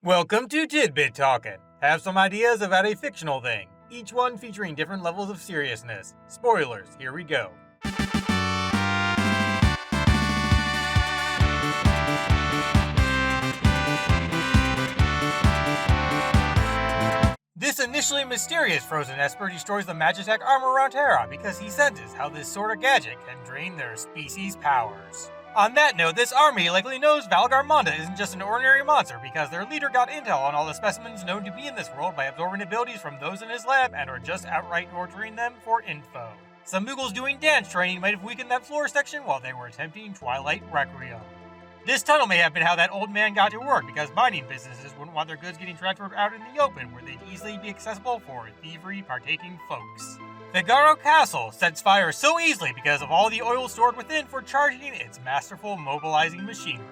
Welcome to Tidbit Talkin. Have some ideas about a fictional thing, each one featuring different levels of seriousness. Spoilers, here we go. This initially mysterious frozen Esper destroys the Magitech armor around Terra because he senses how this sort of gadget can drain their species' powers. On that note, this army likely knows Valgar Monda isn't just an ordinary monster because their leader got intel on all the specimens known to be in this world by absorbing abilities from those in his lab and are just outright torturing them for info. Some Moogles doing dance training might have weakened that floor section while they were attempting Twilight Requiem. This tunnel may have been how that old man got to work because mining businesses wouldn't want their goods getting transferred out in the open where they'd easily be accessible for thievery partaking folks. Figaro Castle sets fire so easily because of all the oil stored within for charging its masterful mobilizing machinery.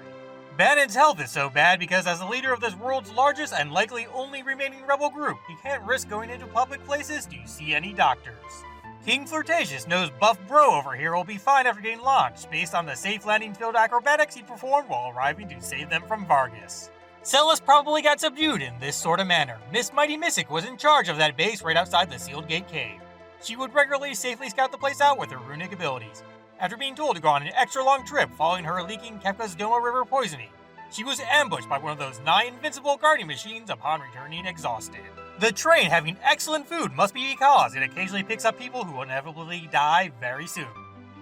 Bannon's health is so bad because as the leader of this world's largest and likely only remaining rebel group, he can't risk going into public places to see any doctors. King Flirtatious knows Buff Bro over here will be fine after getting launched based on the safe landing field acrobatics he performed while arriving to save them from Vargas. Celis probably got subdued in this sort of manner. Miss Mighty Mystic was in charge of that base right outside the sealed gate cave. She would regularly safely scout the place out with her runic abilities. After being told to go on an extra long trip following her leaking Kefka's Doma River poisoning, she was ambushed by one of those 9 invincible guarding machines upon returning exhausted. The train having excellent food must be because it occasionally picks up people who will inevitably die very soon.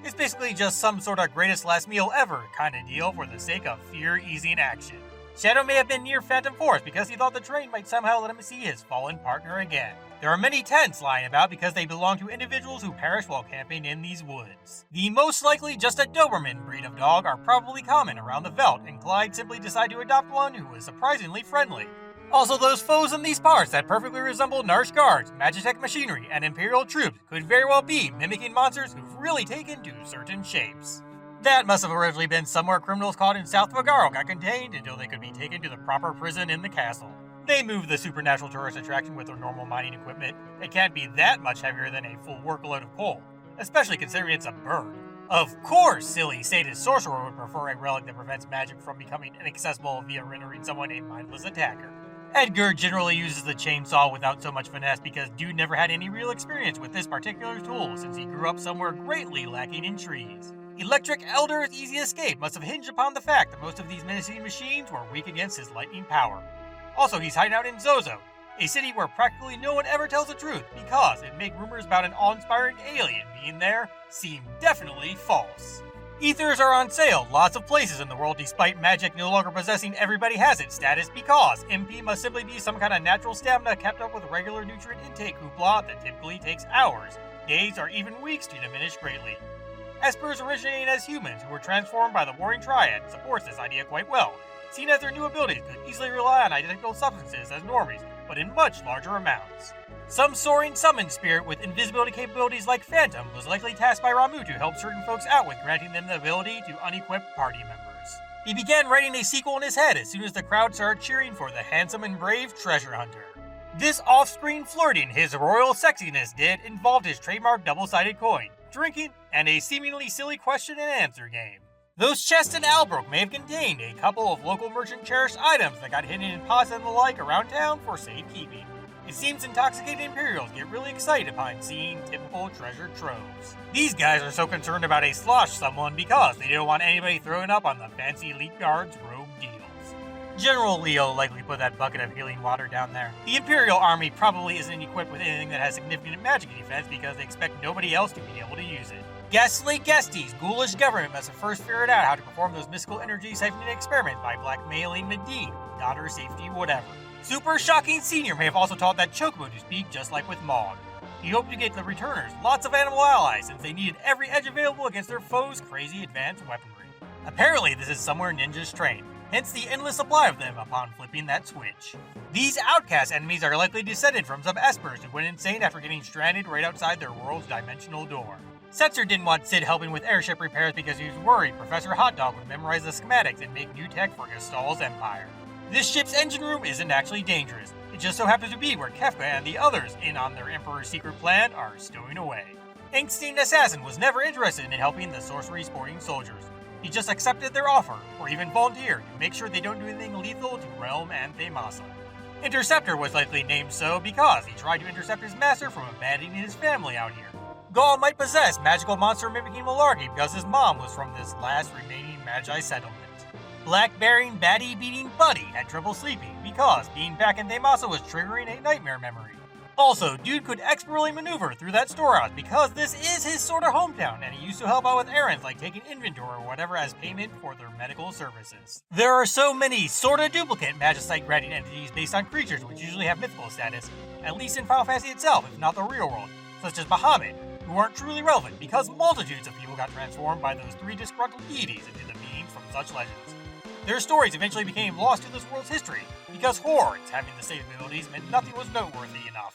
It's basically just some sort of greatest last meal ever kind of deal for the sake of fear-easing action. Shadow may have been near Phantom Force because he thought the train might somehow let him see his fallen partner again. There are many tents lying about because they belong to individuals who perish while camping in these woods. The most likely just a Doberman breed of dog are probably common around the Veldt, and Clyde simply decided to adopt one who was surprisingly friendly. Also, those foes in these parts that perfectly resemble Narsh guards, Magitech machinery, and Imperial troops could very well be mimicking monsters who've really taken to certain shapes. That must have originally been somewhere criminals caught in South Figaro got contained until they could be taken to the proper prison in the castle. They moved the supernatural tourist attraction with their normal mining equipment. It can't be that much heavier than a full workload of coal, especially considering it's a bird. Of course, silly sadist sorcerer would prefer a relic that prevents magic from becoming inaccessible via rendering someone a mindless attacker. Edgar generally uses the chainsaw without so much finesse because dude never had any real experience with this particular tool since he grew up somewhere greatly lacking in trees. Electric Elder's easy escape must have hinged upon the fact that most of these menacing machines were weak against his lightning power. Also, he's hiding out in Zozo, a city where practically no one ever tells the truth because it'd make rumors about an awe-inspiring alien being there seem definitely false. Ethers are on sale lots of places in the world despite magic no longer possessing everybody has it status because MP must simply be some kind of natural stamina kept up with regular nutrient intake hoopla that typically takes hours, days, or even weeks to diminish greatly. Espers originating as humans who were transformed by the Warring Triad supports this idea quite well, seeing as their new abilities could easily rely on identical substances as normies, but in much larger amounts. Some soaring summon spirit with invisibility capabilities like Phantom was likely tasked by Ramuh to help certain folks out with granting them the ability to unequip party members. He began writing a sequel in his head as soon as the crowd started cheering for the handsome and brave treasure hunter. This off-screen flirting his royal sexiness did involved his trademark double-sided coin, drinking, and a seemingly silly question and answer game. Those chests in Albrook may have contained a couple of local merchant cherished items that got hidden in pots and the like around town for safekeeping. It seems intoxicated Imperials get really excited upon seeing typical treasure troves. These guys are so concerned about a slosh someone because they don't want anybody throwing up on the fancy elite guards rogue deals. General Leo likely put that bucket of healing water down there. The Imperial army probably isn't equipped with anything that has significant magic defense because they expect nobody else to be able to use it. Ghastly Guestie's ghoulish government must have first figured out how to perform those mystical energy siphoning experiments by blackmailing Medivh, daughter safety whatever. Super Shocking Senior may have also taught that Chocobo to speak just like with Maud. He hoped to get the returners lots of animal allies since they needed every edge available against their foes' crazy advanced weaponry. Apparently this is somewhere ninjas train, hence the endless supply of them upon flipping that switch. These outcast enemies are likely descended from some Espers who went insane after getting stranded right outside their world's dimensional door. Setzer didn't want Sid helping with airship repairs because he was worried Professor Hotdog would memorize the schematics and make new tech for Gestal's empire. This ship's engine room isn't actually dangerous. It just so happens to be where Kefka and the others in on their Emperor's secret plan are stowing away. Inkstein Assassin was never interested in helping the sorcery-sporting soldiers. He just accepted their offer, or even volunteered to make sure they don't do anything lethal to Realm and Thamasa. Interceptor was likely named so because he tried to intercept his master from abandoning his family out here. Gaul might possess magical monster mimicking malarkey because his mom was from this last remaining Magi settlement. Black-bearing, baddie-beating Buddy had trouble sleeping because being back in Thamasa was triggering a nightmare memory. Also, dude could expertly maneuver through that storehouse because this is his sort of hometown and he used to help out with errands like taking inventory or whatever as payment for their medical services. There are so many sort of duplicate Magicite granting entities based on creatures which usually have mythical status, at least in Final Fantasy itself if not the real world, such as Bahamut, who aren't truly relevant because multitudes of people got transformed by those three disgruntled deities into the beings from such legends. Their stories eventually became lost to this world's history because hordes having the same abilities meant nothing was noteworthy enough.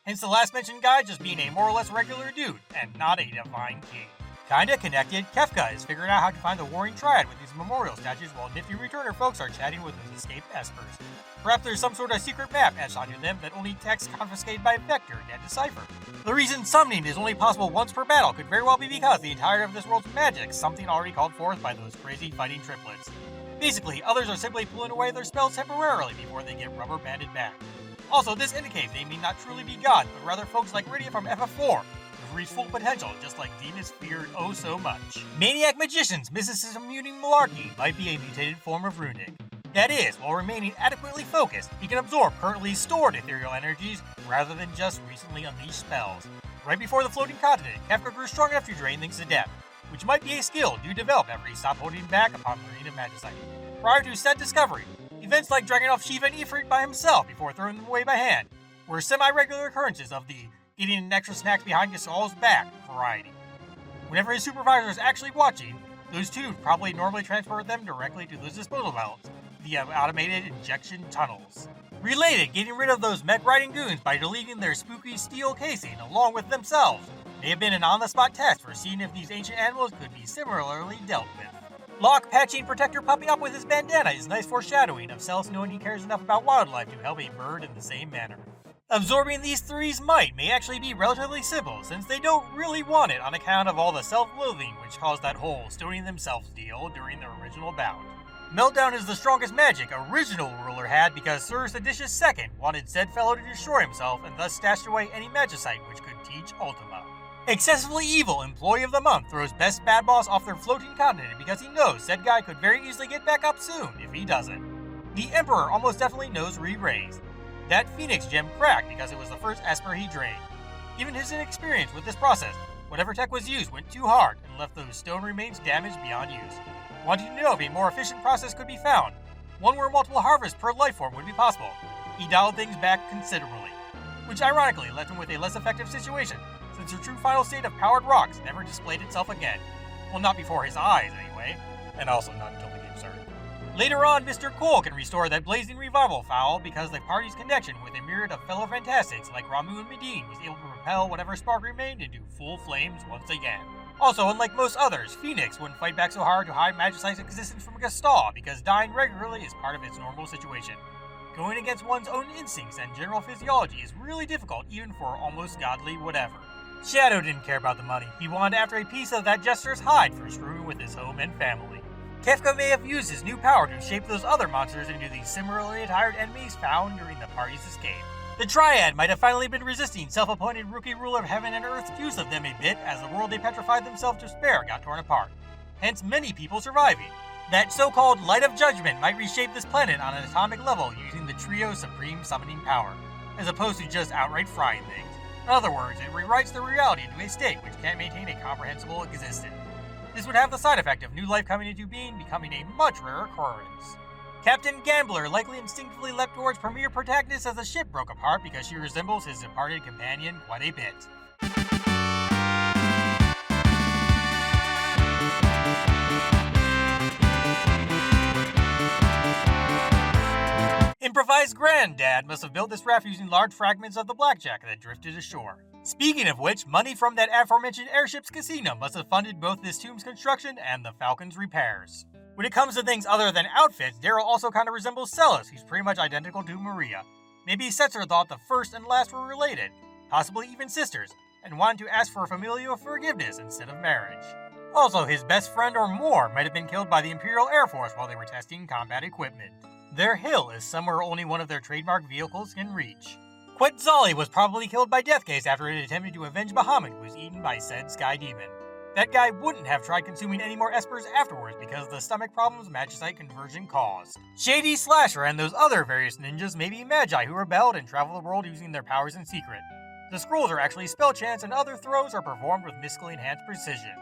Hence the last mentioned guy just being a more or less regular dude, and not a divine king. Kinda connected, Kefka is figuring out how to find the Warring Triad with these memorial statues while nifty returner folks are chatting with his escaped espers. Perhaps there's some sort of secret map etched onto them that only text confiscated by Vector can decipher. The reason summoning is only possible once per battle could very well be because the entirety of this world's magic is something already called forth by those crazy fighting triplets. Basically, others are simply pulling away their spells temporarily before they get rubber banded back. Also, this indicates they may not truly be gods, but rather folks like Rydia from FF4, who've reached full potential, just like demons feared oh so much. Maniac Magician's mysticism-muting malarkey might be a mutated form of Runic. That is, while remaining adequately focused, he can absorb currently stored ethereal energies, rather than just recently unleashed spells. Right before the floating continent, Kefka grew strong enough to drain things to death, which might be a skill Dude developed after he stopped holding back upon learning of Magicite. Prior to said discovery, events like dragging off Shiva and Ifrit by himself before throwing them away by hand were semi-regular occurrences of the getting an extra snack behind Gasol's back variety. Whenever his supervisor is actually watching, those two probably normally transport them directly to those disposal valves via automated injection tunnels. Related, getting rid of those mech-riding goons by deleting their spooky steel casing along with themselves may have been an on-the-spot test for seeing if these ancient animals could be similarly dealt with. Locke patching Protector Puppy up with his bandana is nice foreshadowing of Celes knowing he cares enough about wildlife to help a bird in the same manner. Absorbing these three's might may actually be relatively simple, since they don't really want it on account of all the self-loathing which caused that whole stoning themselves deal during the original bout. Meltdown is the strongest magic original ruler had because Sir Seditious II wanted said fellow to destroy himself and thus stashed away any magicite which could teach Ultima. Excessively Evil Employee of the Month throws Best Bad Boss off their floating continent because he knows said guy could very easily get back up soon if he doesn't. The Emperor almost definitely knows re-raise. That Phoenix gem cracked because it was the first Esper he drained. Given his inexperience with this process, whatever tech was used went too hard and left those stone remains damaged beyond use. Wanting to know if a more efficient process could be found, one where multiple harvests per lifeform would be possible, he dialed things back considerably, which ironically left him with a less effective situation, since the true final state of powered rocks never displayed itself again. Well, not before his eyes, anyway, and also not until the game started. Later on, Mr. Cole can restore that blazing revival foul because the party's connection with a myriad of fellow fantastics like Ramu and Medine was able to propel whatever spark remained into full flames once again. Also, unlike most others, Phoenix wouldn't fight back so hard to hide Magicite's existence from Gastal because dying regularly is part of its normal situation. Going against one's own instincts and general physiology is really difficult even for almost godly whatever. Shadow didn't care about the money. He wanted after a piece of that jester's hide for screwing with his home and family. Kefka may have used his new power to shape those other monsters into the similarly attired enemies found during the party's escape. The Triad might have finally been resisting self-appointed rookie ruler of heaven and earth's use of them a bit as the world they petrified themselves to spare got torn apart. Hence many people surviving. That so-called Light of Judgment might reshape this planet on an atomic level using the trio's supreme summoning power, as opposed to just outright frying things. In other words, it rewrites the reality into a state which can't maintain a comprehensible existence. This would have the side effect of new life coming into being becoming a much rarer occurrence. Captain Gambler likely instinctively leapt towards premier protagonist as the ship broke apart because she resembles his departed companion quite a bit. Improvised Granddad must have built this raft using large fragments of the blackjack that drifted ashore. Speaking of which, money from that aforementioned airship's casino must have funded both this tomb's construction and the Falcon's repairs. When it comes to things other than outfits, Daryl also kind of resembles Celes, who's pretty much identical to Maria. Maybe Setzer thought the first and last were related, possibly even sisters, and wanted to ask for familial forgiveness instead of marriage. Also, his best friend or more might have been killed by the Imperial Air Force while they were testing combat equipment. Their hill is somewhere only one of their trademark vehicles can reach. Quetzalli was probably killed by Deathcase after it attempted to avenge Bahamut, who was eaten by said Sky Demon. That guy wouldn't have tried consuming any more espers afterwards because of the stomach problems Magicite conversion caused. Shady Slasher and those other various ninjas may be Magi who rebelled and travel the world using their powers in secret. The scrolls are actually spell chants and other throws are performed with mystically enhanced precision.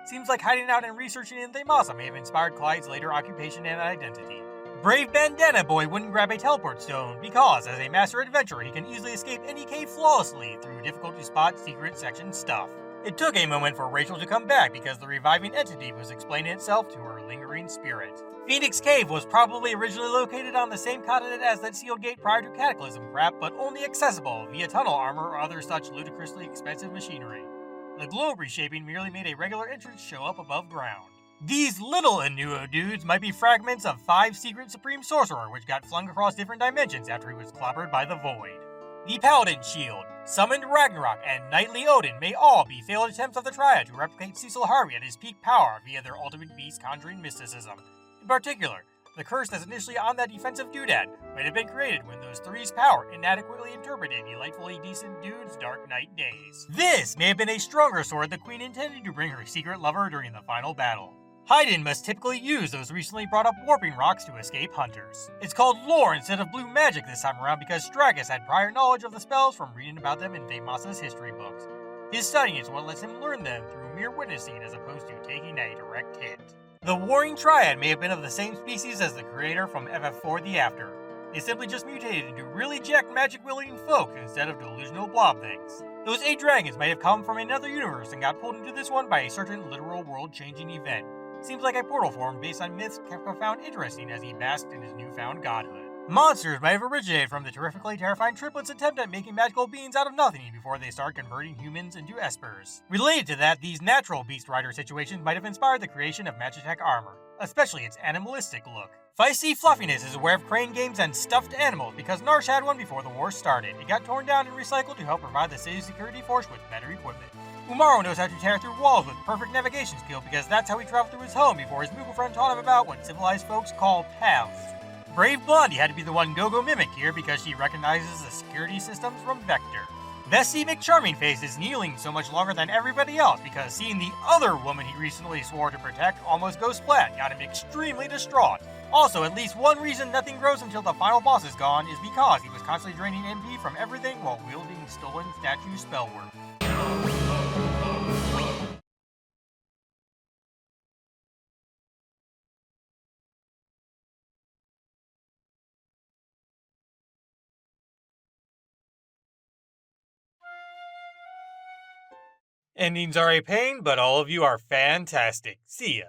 Seems like hiding out and researching in Thamasa may have inspired Clyde's later occupation and identity. Brave Bandana Boy wouldn't grab a teleport stone because, as a master adventurer, he can easily escape any cave flawlessly through difficult-to-spot secret section stuff. It took a moment for Rachel to come back because the reviving entity was explaining itself to her lingering spirit. Phoenix Cave was probably originally located on the same continent as that sealed gate prior to Cataclysm crap, but only accessible via tunnel armor or other such ludicrously expensive machinery. The globe reshaping merely made a regular entrance show up above ground. These little Inuo dudes might be fragments of 5 secret Supreme Sorcerer which got flung across different dimensions after he was clobbered by the Void. The Paladin Shield, Summoned Ragnarok, and Knightly Odin may all be failed attempts of the Triad to replicate Cecil Harvey at his peak power via their ultimate beast conjuring mysticism. In particular, the curse that's initially on that defensive doodad might have been created when those three's power inadequately interpreted delightfully decent dude's dark night days. This may have been a stronger sword the Queen intended to bring her secret lover during the final battle. Haydn must typically use those recently brought up warping rocks to escape hunters. It's called lore instead of blue magic this time around because Stragus had prior knowledge of the spells from reading about them in Thamasa's history books. His studying is what lets him learn them through mere witnessing as opposed to taking a direct hit. The Warring Triad may have been of the same species as the creator from FF4 The After. They simply just mutated into really jacked magic-wielding folk instead of delusional blob things. Those 8 dragons might have come from another universe and got pulled into this one by a certain literal world-changing event. Seems like a portal formed based on myths Kefka found interesting as he basked in his newfound godhood. Monsters might have originated from the terrifically terrifying triplets' attempt at making magical beings out of nothing before they start converting humans into espers. Related to that, these natural Beast Rider situations might have inspired the creation of Magitech armor, especially its animalistic look. Feisty Fluffiness is aware of crane games and stuffed animals because Narsh had one before the war started. It got torn down and recycled to help provide the city's security force with better equipment. Umaro knows how to tear through walls with perfect navigation skill because that's how he traveled through his home before his Moogle friend taught him about what civilized folks call paths. Brave Blondie had to be the one Go-Go mimicked here because she recognizes the security systems from Vector. Vessie McCharmingface is kneeling so much longer than everybody else because seeing the other woman he recently swore to protect almost go splat got him extremely distraught. Also, at least one reason nothing grows until the final boss is gone is because he was constantly draining MP from everything while wielding stolen statue spell work. Endings are a pain, but all of you are fantastic. See ya.